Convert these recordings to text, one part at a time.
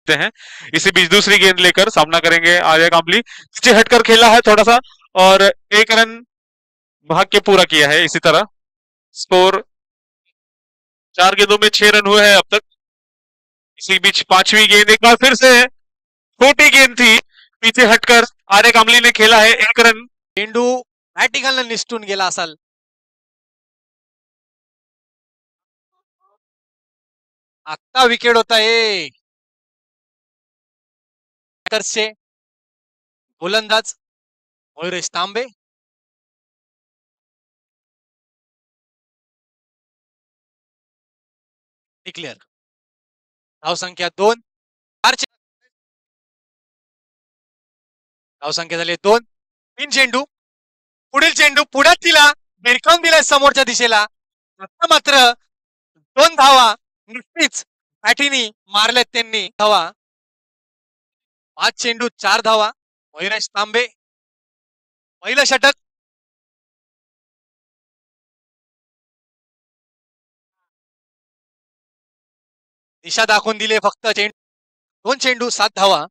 हैं। इसी बीच दूसरी गेंद लेकर सामना करेंगे आर्या कांबली। नीचे हटकर खेला है थोड़ा सा और एक रन भाग के पूरा किया है। इसी तरह स्कोर 4 गेंदों में 6 रन हुए हैं अब तक। इसी बीच पांचवी गेंद एक बार फिर से छोटी गेंद थी, पीछे हटकर आर्य कांबली ने खेला है 1 रन। चेंडू बॅटिकलनं निसटून गेला असाल. आत्ता विकेट होता है गोलंदाज मयुरेश तांबे. डिक्लेअर. धावसंख्या 2. धावसंख्या झाली 2. 3 चेंडू. पुढील चेंडू पुढ्यात दिला, भिरकावून दिलाय समोरच्या दिशेला. आता मात्र 2 धावा नुकतीच बॅटीनी मारल्यात त्यांनी धावा. 5 चेंडू 4 धावा. मयुरेश तांबे पहिलं षटक. दिशा दाखवून दिली फक्त. 2 चेंडू 7 धावा.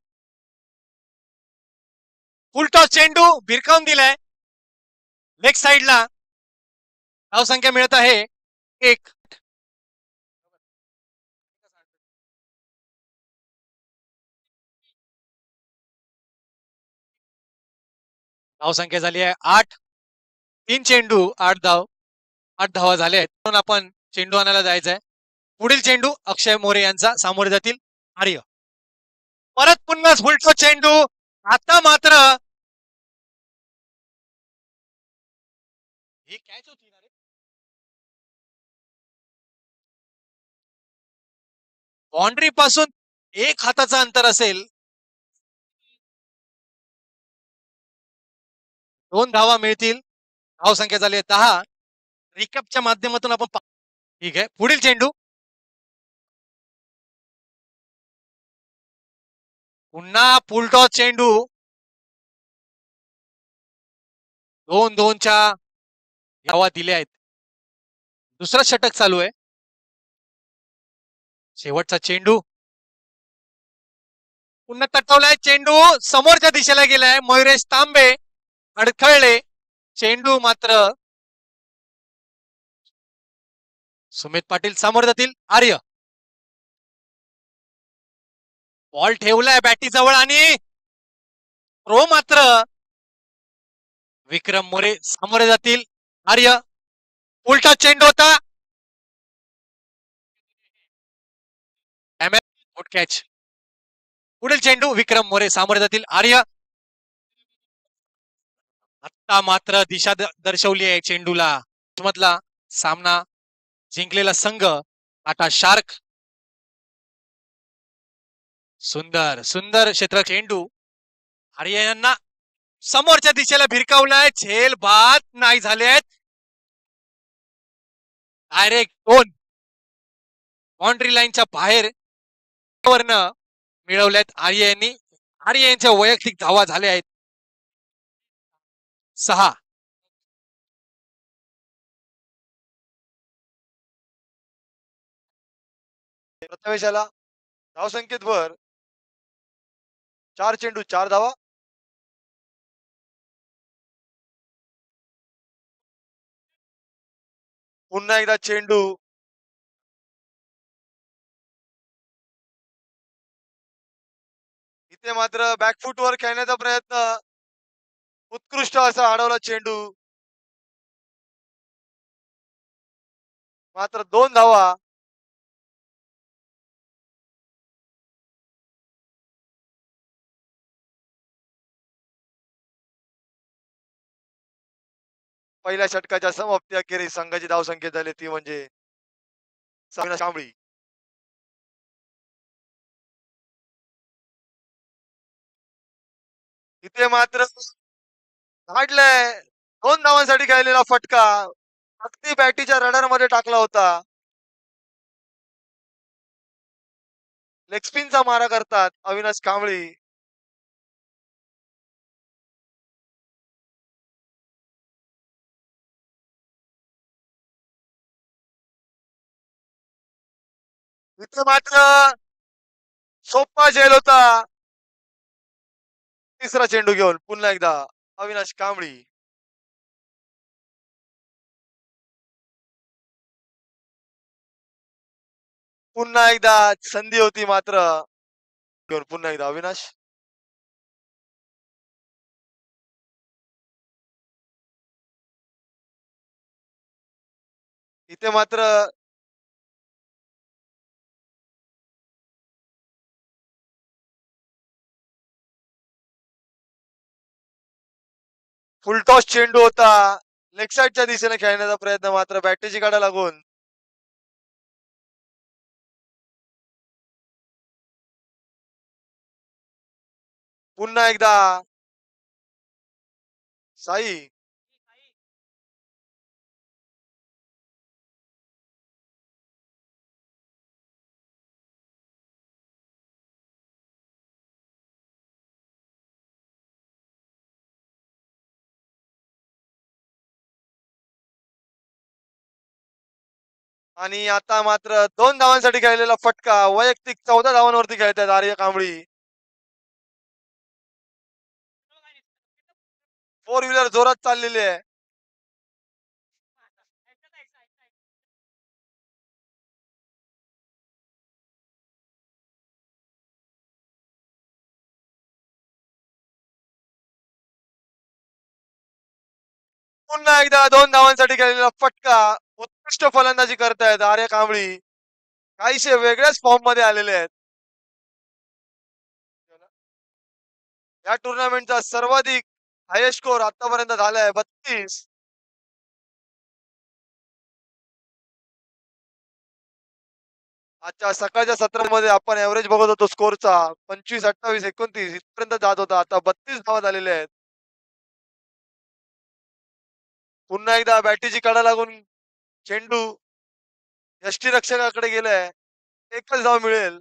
फुल टॉस चेंडू भिरकावून दिलाय लेग साइडला. धावसंख्या मिळत आहे 1. धावसंख्या झाली आहे 8. 3 चेंडू 8 धावा झाले आहेत. म्हणून आपण चेंडू आणायला जायचंय. पुढील चेंडू अक्षय मोरे यांचा सामोरे जातील आर्य. परत पुन्हा फुलटो चेंडू. आता मात्र ही कॅच होती ना रे. बाउंड्री पासून 1 हाताचं अंतर असेल. 2 धावा मिळतील. धावसंख्या झाली आहे 10. रिकॅपच्या माध्यमातून आपण ठीक आहे. पुढील चेंडू पुन्हा फुलटॉस चेंडू. 2-2च्या धावा दिल्या आहेत. दुसरा षटक चालू आहे. शेवटचा चेंडू पुन्हा तटवलाय. चेंडू समोरच्या दिशेला गेलाय. मयुरेश तांबे अडखळले. चेंडू मात्र सुमित पाटील समोर जातील आर्य. बॉल ठेवलाय बॅटी जवळ आणि थ्रो मात्र विक्रम मोरे सामोरे जातील आर्य. उलटा चेंडू होता. कॅच. पुढील चेंडू विक्रम मोरे सामोरे जातील आर्य. आता मात्र दिशा दर्शवली आहे चेंडूला. मधला सामना जिंकलेला संघ टाटा शार्क. सुंदर सुंदर क्षेत्र. चेंडू आर्य यांना समोरच्या दिशेला भिरकावलाय. झेल बाद नाही झाले आहेत. डायरेक्ट 2 बाउंड्री लाईनच्या बाहेर मिळवल्यात आर्य यांनी. आर्य यांच्या वैयक्तिक धावा झाल्या आहेत 6. प्रथमेशाला धावसंख्येत वर. 4 चेंडू 4 धावा. पुन्हा एकदा चेंडू. इथे मात्र बॅकफूट वर खेळण्याचा प्रयत्न. उत्कृष्ट असा अडवला चेंडू. मात्र 2 धावा. पहिल्या षटकाच्या समाप्ती अखेरीस संघाची धावसंख्या झाली ती म्हणजे कांबळी. इथे मात्र काढलंय. 2 धावांसाठी खेळलेला फटका अगदी बॅटीच्या रडार मध्ये टाकला होता. लेग स्पिनचा मारा करतात अविनाश कांबळी. इथे मात्र सोप्पा झेल होता. तिसरा चेंडू घेऊन पुन्हा एकदा अविनाश कांबळी. पुन्हा एकदा संधी होती मात्र घेऊन पुन्हा एकदा अविनाश. इथे मात्र फुलटॉस चेंडू होता. लेग साईडच्या दिशेने खेळण्याचा प्रयत्न मात्र बॅटीची गाडा लागून पुन्हा एकदा साई. आणि आता मात्र 2 धावांसाठी खेळलेला फटका. वैयक्तिक 14 धावांवरती खेळतात आर्य कांबळी. 4 व्हीलर जोरात चाललेली आहे. पुन्हा एकदा 2 धावांसाठी खेळलेला फटका. उत्कृष्ट फलंदाजी करतायत आर्य कांबळी. काहीशे वेगळ्याच फॉर्म मध्ये आलेले आहेत. या टुर्नामेंटचा सर्वाधिक हायेस्ट स्कोर आतापर्यंत झालाय 32. आजच्या सकाळच्या सत्रामध्ये आपण एव्हरेज बघत होतो स्कोरचा 25, 28, 29 इथपर्यंत जात होता. आता 32 धावा झालेल्या आहेत. पुन्हा एकदा बॅटीची कडा लागून चेंडू यष्टीरक्षकाकडे गेलाय. एकच धाव मिळेल.